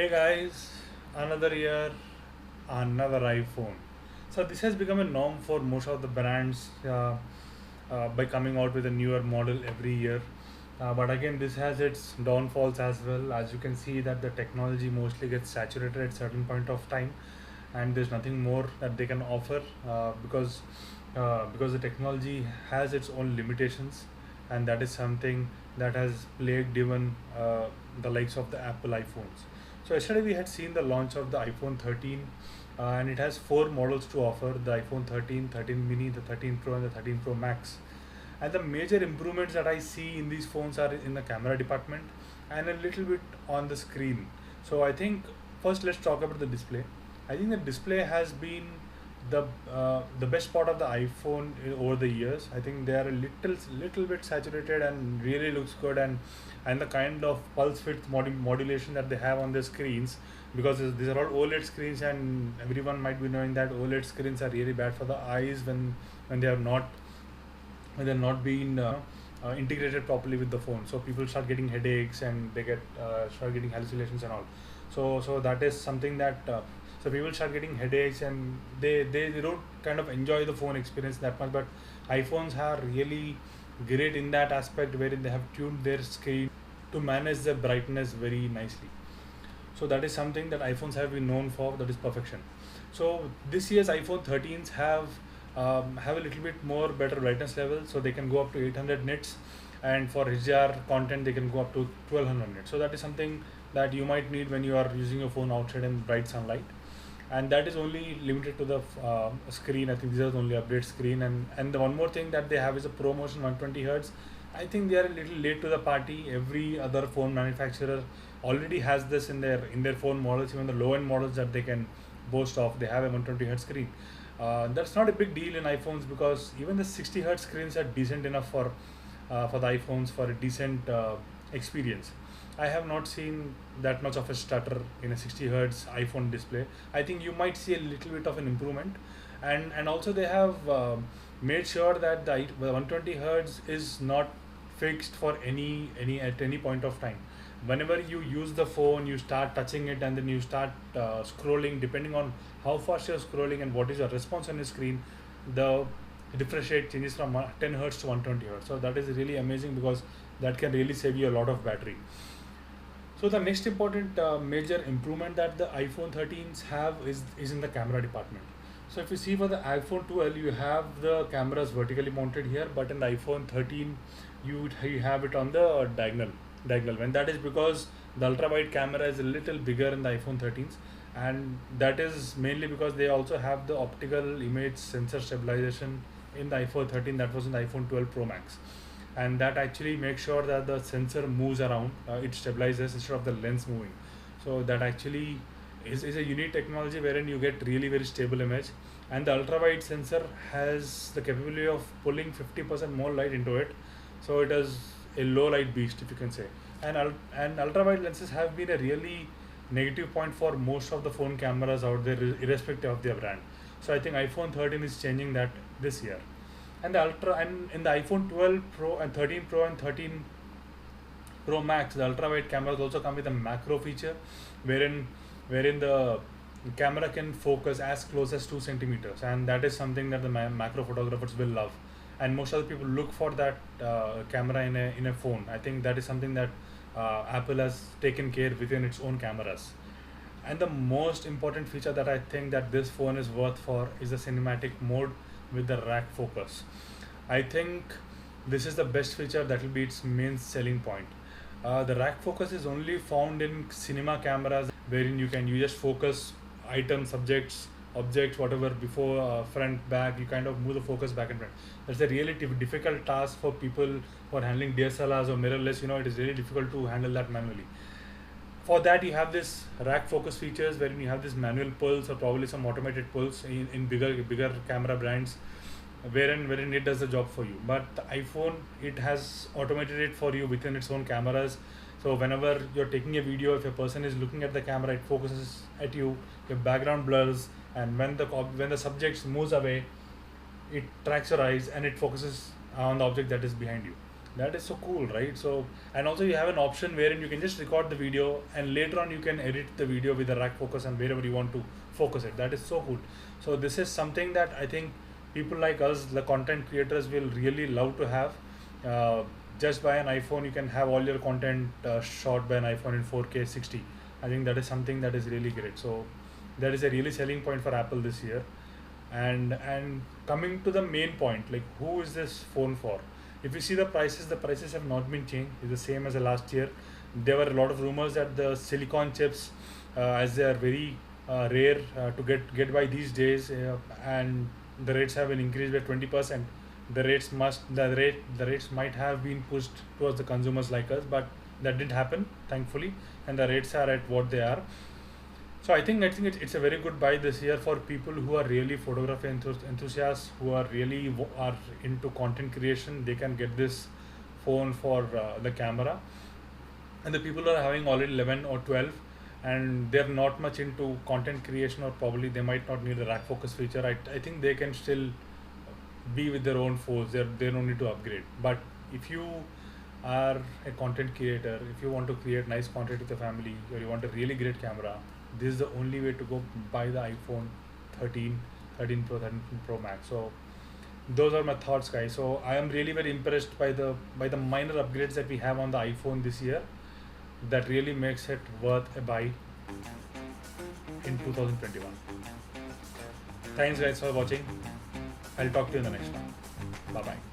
Hey guys, another year, another iPhone. So this has become a norm for most of the brands by coming out with a newer model every year. But again, this has its downfalls as well. As you can see, that the technology mostly gets saturated at certain point of time, and there's nothing more that they can offer because the technology has its own limitations, and that is something that has plagued even the likes of the Apple iPhones. So yesterday we had seen the launch of the iPhone 13, and it has four models to offer: the iPhone 13, 13 mini, the 13 Pro, and the 13 Pro Max. And the major improvements that I see in these phones are in the camera department and a little bit on the screen. So I think first let's talk about the display. I think the display has been the best part of the iPhone over the years. I think they are a little bit saturated and really looks good, and the kind of pulse width modulation that they have on the screens, because these are all OLED screens, and everyone might be knowing that OLED screens are really bad for the eyes when they are not when they're not being integrated properly with the phone. So people start getting headaches and they get start getting hallucinations and all. So that is something that so people start getting headaches, and they don't kind of enjoy the phone experience that much. But iPhones are really great in that aspect, wherein they have tuned their screen to manage the brightness very nicely. So that is something that iPhones have been known for, that is perfection. So this year's iPhone 13s have a little bit more better brightness level, so they can go up to 800 nits, and for HDR content they can go up to 1200 nits. So that is something that you might need when you are using your phone outside in bright sunlight, and that is only limited to the screen. I think these are the only update screen, and the one more thing that they have is a ProMotion 120 hertz. I think they are a little late to the party. Every other phone manufacturer already has this in their phone models. Even the low end models that they can boast of, they have a 120 hertz screen. That's not a big deal in iPhones, because even the 60 hertz screens are decent enough for the iPhones for a decent experience. I have not seen that much of a stutter in a 60 hertz iPhone display. I think you might see a little bit of an improvement, and also they have made sure that the 120 hertz is not fixed for any at any point of time. Whenever you use the phone, you start touching it, and then you start scrolling. Depending on how fast you're scrolling and what is your response on the screen, the refresh rate changes from 10 hertz to 120 hertz. So that is really amazing, because that can really save you a lot of battery. So the next important major improvement that the iPhone 13s have is in the camera department. So if you see for the iPhone 12, you have the cameras vertically mounted here, but in the iPhone 13, you have it on the diagonal. And that is because the ultra wide camera is a little bigger in the iPhone 13s, and that is mainly because they also have the optical image sensor stabilization in the iPhone 13 that was in the iPhone 12 Pro Max, and that actually makes sure that the sensor moves around, it stabilizes instead of the lens moving. So that actually is a unique technology wherein you get really very stable image, and the ultra wide sensor has the capability of pulling 50% more light into it. So it is a low light beast, if you can say. And ultra wide lenses have been a really negative point for most of the phone cameras out there, irrespective of their brand. So I think iPhone 13 is changing that this year. And in the iPhone 12 Pro and 13 Pro and 13 Pro Max, the ultra wide cameras also come with a macro feature, wherein wherein the camera can focus as close as 2 centimeters, and that is something that the macro photographers will love. And most of the people look for that camera in a phone. I think that is something that Apple has taken care within its own cameras. And the most important feature that I think that this phone is worth for is the cinematic mode with the rack focus. I think this is the best feature that will be its main selling point. The rack focus is only found in cinema cameras, wherein you just focus items, subjects, objects, whatever, before, front, back. You kind of move the focus back and front. That's a really difficult task for people who are handling DSLRs or mirrorless. It is really difficult to handle that manually. For that, you have this rack focus features, wherein you have this manual pulse or probably some automated pulse in bigger camera brands, wherein it does the job for you. But the iPhone, it has automated it for you within its own cameras. So whenever you're taking a video, if a person is looking at the camera, it focuses at you, your background blurs, and when the subject moves away, it tracks your eyes and it focuses on the object that is behind you. That is so cool, right? So, and also you have an option wherein you can just record the video and later on you can edit the video with the rack focus and wherever you want to focus it. That is so cool. So this is something that I think people like us, the content creators, will really love to have. Uh, just by an iPhone, you can have all your content shot by an iPhone in 4K 60. I think that is something that is really great. So that is a really selling point for Apple this year. And coming to the main point, like who is this phone for? If you see the prices have not been changed. It's the same as the last year. There were a lot of rumors that the silicon chips, as they are very rare to get by these days, and the rates have been increased by 20%. The rates might have been pushed towards the consumers like us, but that didn't happen, thankfully, and the rates are at what they are. So I think it's a very good buy this year for people who are really photography enthusiasts, who are really are into content creation. They can get this phone for the camera, and the people who are having already 11 or 12 and they're not much into content creation, or probably they might not need the rack focus feature. I think they can still be with their own phones. They don't need to upgrade. But if you are a content creator, if you want to create nice content with your family, or you want a really great camera, this is the only way to go. Buy the iPhone 13, 13 Pro, 13 Pro Max. So those are my thoughts, guys. So I am really very impressed by the minor upgrades that we have on the iPhone this year. That really makes it worth a buy in 2021. Thanks, guys, for watching. I'll talk to you in the next one. Bye bye.